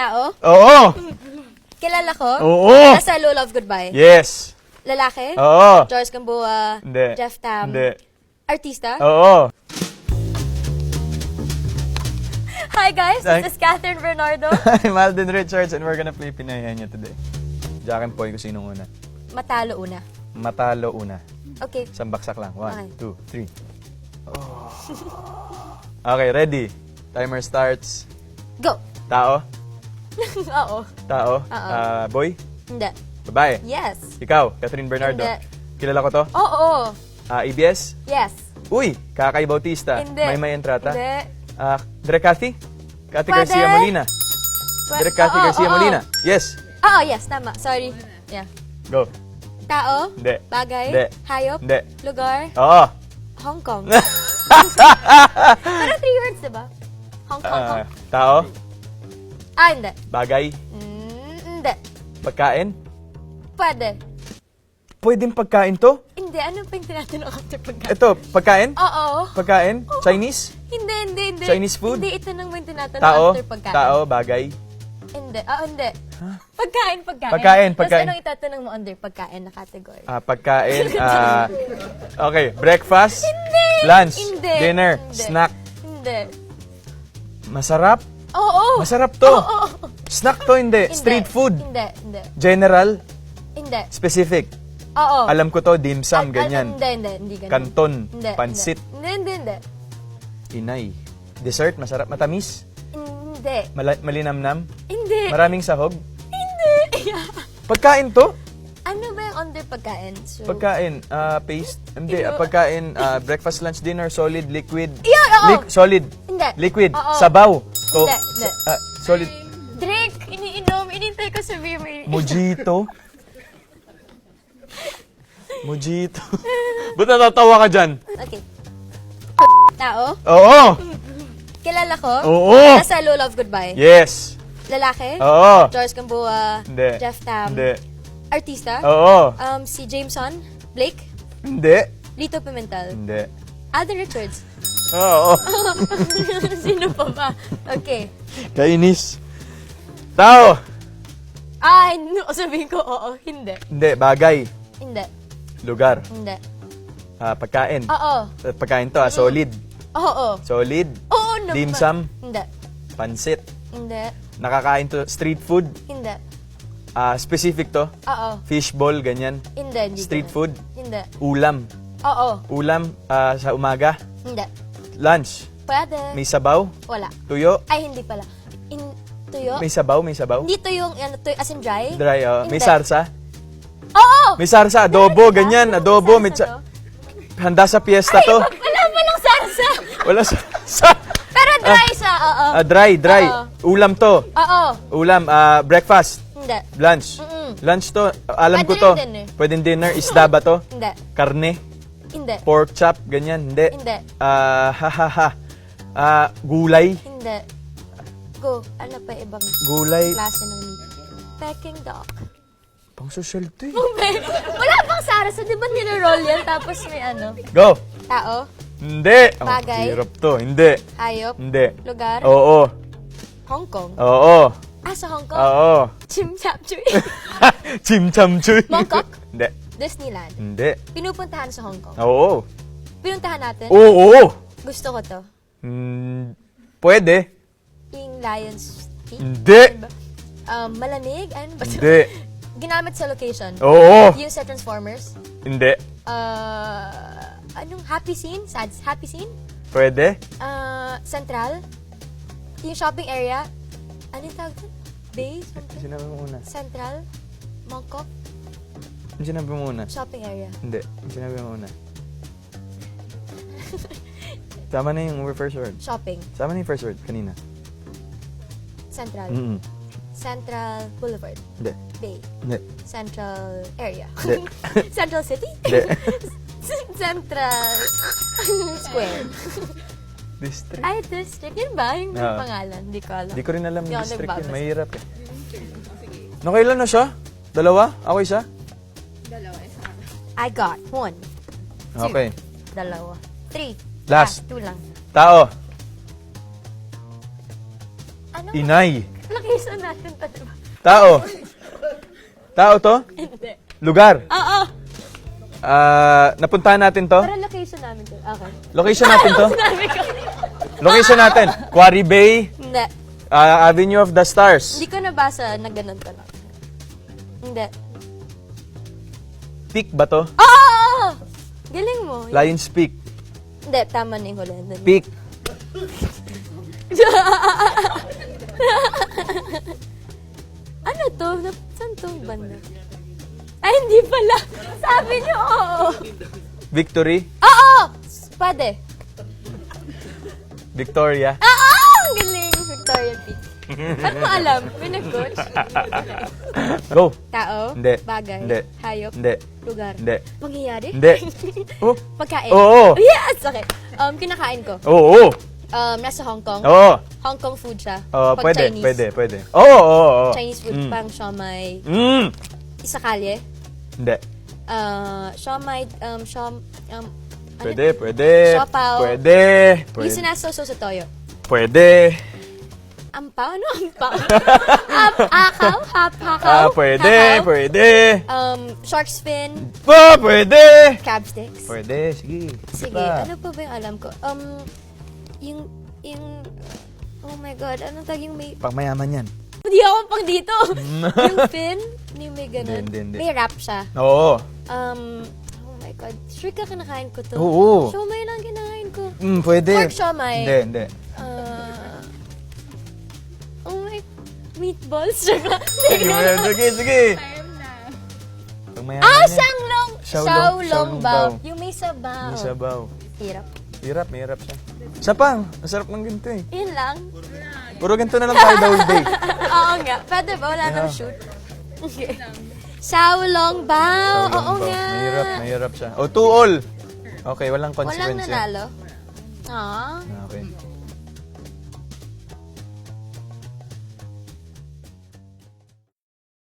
Tao? Oo! Kilala ko? Oo! Nasa Hello, Love, Goodbye? Yes! Lalaki? Oo! Joyce Gamboa? Hindi. Jeff Tam? Hindi. Artista? Oo! Hi guys, Hi. this is Catherine Bernardo. I'm Alden Richards and we're gonna play Pinoy Henyo today. Jack and Poy, kung sinong una. Matalo una. Matalo una. Okay. Isang baksak lang. Okay. 1, 2, 3. Oh. Okay, ready? Timer starts. Go! Tao? Oo. Tao? Oo. Boy? Hindi. Babae? Yes. Ikaw, Catherine Bernardo. Hindi. Kilala ko to? Oo. ABS? Yes. Uy, Kakay Bautista. Hindi. May Entrata. Hindi. Direk Cathy? Cathy Pwede. Garcia Molina. Direk Cathy Oo, Garcia oo. Molina. Yes. Oo, yes. Tama. Sorry. Yeah. Go. Tao? Hindi. Bagay? Hindi. Hayop? Hindi. Lugar? Oo. Hong Kong. Pero 3 words, diba? Hong Kong. Tao? Hindi. Bagay? Hindi. Pagkain? Pwede. Pwedeng pagkain to? Hindi. Ano pa yung tinatanong after pagkain? Ito, pagkain? Oo. Pagkain? Chinese? Hindi. Chinese food? Hindi, itanong mo yung tinatanong Tao? after pagkain. Tao? Bagay? Hindi. Hindi. Pagkain. Pagkain. Tapos anong itatanong mo under pagkain na category? Pagkain? Okay, breakfast? Hindi. Lunch? Hindi. Dinner? Hindi. Snack? Hindi. Masarap? Oo. Masarap to. Oo. Snack to, hindi. Hindi. Street food? Hindi. General? Hindi. Specific? Oo. Alam ko to, dim sum, ganyan. Hindi ganun. Kanton? Hindi. Pansit? Hindi. Inay? Dessert? Masarap? Matamis? Hindi. Malinamnam? Hindi. Maraming sahog? Hindi. Pagkain to? Ano ba yung under pagkain? So, Pagkain, paste, hindi, Ino- pagkain, breakfast, lunch, dinner, solid, liquid. Yeah, oo. Solid. Hindi. Liquid. Oo. Sabaw. Hindi. Solid. Drink. Iniinom. Inintay ko sabihin mo. Mojito. Mojito. Ba't natatawa ka dyan? Okay. Tao? Oo. Kilala ko? Oo. Nasa Hello, Love, Goodbye? Yes. Lalaki? Oo. Joyce Gamboa? Hindi. Jeff Tam? Hindi. Artista? Oo. Si Jameson? Blake? Hindi. Lito Pimentel? Hindi. Alden Richards? Oo. Sino pa ba? Okay. Kainis. Tao. Sabihin ko, oo. Hindi. Hindi. Bagay. Hindi. Lugar. Hindi. Pagkain. Oo. Pagkain to, solid. Oo. Solid. Oo naman. Dim sum. Hindi. Pansit. Hindi. Nakakain to, street food. Hindi. Specific to. Oo. Fishball, ganyan. Hindi. Street ganun. food. Hindi. Ulam. Oo. Ulam sa umaga. Hindi. Lunch. Pwede. May sabaw. Wala. Tuyo. Ay, hindi pala. Tuyo? May sabaw. Hindi tuyo yung, tuyo, as in dry? Dry, May Hindi. sarsa. Oo! May sarsa. Adobo, ganyan. Adobo. May sarsa to? handa sa piyesta to. Wala palang sarsa! Wala sarsa. Pero dry siya, oo. Dry. Oo. Ulam to. Oo. Ulam. Breakfast. Hindi. Lunch. Mm-mm. Lunch to. Alam ko Pwede to. rin dinner. Pwedeng dinner. Isda ba to? Hindi. Karne. Hindi. Pork chop. Ganyan. Hindi. Hindi. Gulay. Hindi. Go. Ano pa ibang Gulay. klase ng meat? Peking duck. Pang social to eh. Wala pang sarsa. Di ba niloroll yan? Tapos may ano? Go! Tao? Hindi! Bagay? Hirap to. Hindi. Hayop? Hindi. Lugar? Oo. Hong Kong? Oo. Sa Hong Kong? Oo. Chim Chap Chui? Chim cham chuy. Mongkok? Hindi. Disneyland? Hindi. Pinupuntahan sa Hong Kong? Oo. Pinuntahan natin? Oo. Gusto ko to. Pwede. Yung Lions Teeth? Hindi. Malamig? Ano ba? Hindi. Ginamit sa location? Oo. Yung sa Transformers? Hindi. Anong happy scene? Sad happy scene? Pwede. Central? Yung shopping area? Ano yung tawag doon? Bay? Something? Sinabi mo una. Central? Mongkok? Sinabi mo una. Shopping area? Hindi. Sinabi mo una. Tama na yung first word. Shopping? Tama na yung first word kanina. Central? Central Boulevard? Hindi. Bay? Hindi. Central area? Hindi. Central City? Hindi. Central Square? District. Ay, district. Yun ba? Yung Oo. pangalan? Hindi ko alam. Di ko rin alam Hindi yung ako district yun. nagbabasa. Mahirap eh. Nakailan na siya? Dalawa? Ako isa? I got 1, Okay. 2, 3. Last. 2 lang. Tao. Ano? Inay. Laki Location natin pa, diba? Tao. Tao to? Hindi. Lugar. Oo. Napuntahan natin to? Pero location namin to. Okay. Location natin to? Sinabi ko. Location natin. Quarry Bay, Hindi. Avenue of the Stars. Hindi ko nabasa na ganun pa lang. Hindi. Peak ba to? Oo! Galing mo. Lions Peak. Hindi, tama na yung huli. Peak. Ano to? Saan tong banda? Ay, hindi pala. Sabi niyo, oo. Victory. Oo! Pwede. Victoria. Oo! Ang galing. Victoria Peak. Ano mo alam? May nag-coach? Go. Tao? Hindi. Bagay? Hindi. Hayop? Hindi. Lugar? Hindi. Mangyayari? Hindi. Oh. Pagkain? Oo. Yes! Okay. Kinakain ko. Oo. Nasa Hong Kong. Oo. Hong Kong food siya. Oo, Pag pwede, Chinese. pwede. Oo. Chinese food, pang siomai. Isa kalye. Hindi. Siomai, Pwede, pwede. Siopaw. Pwede. Yung sinasoso sa toyo. Pwede. Ampaw? Ano ampaw? Akaw? Hakaw? Pwede, Hakaw? pwede. Shark's fin? Pwede. Crab sticks? Pwede, sige. Sige, ano pa ba yung alam ko? Yung, oh my God, anong tag yung may, Pang mayaman yan. hindi ako pang dito. Yung fin, yung may ganun. Hindi. May wrap siya. Oo. Oh my God, sure ka kinakain ko to. Oo. Siomay lang kinakain ko. Pwede. Pork siomay. Hindi. Oh my, meatballs. Tsaka, Sige. Pang mayaman yan. Xiaolong Xiaolong bao. bao. Yung may sabaw. May sabaw. Hirap. Mahirap siya. Isa pang, masarap ng ganito eh. Yun lang. Puro ganito na lang tayo the whole day. Oo nga. Pwede ba? Wala nang shoot. Okay. Xiaolong bao. Oo nga. Mahirap siya. O, 2-all. Okay, walang Walang consequence yan. nanalo. Ah. Okay.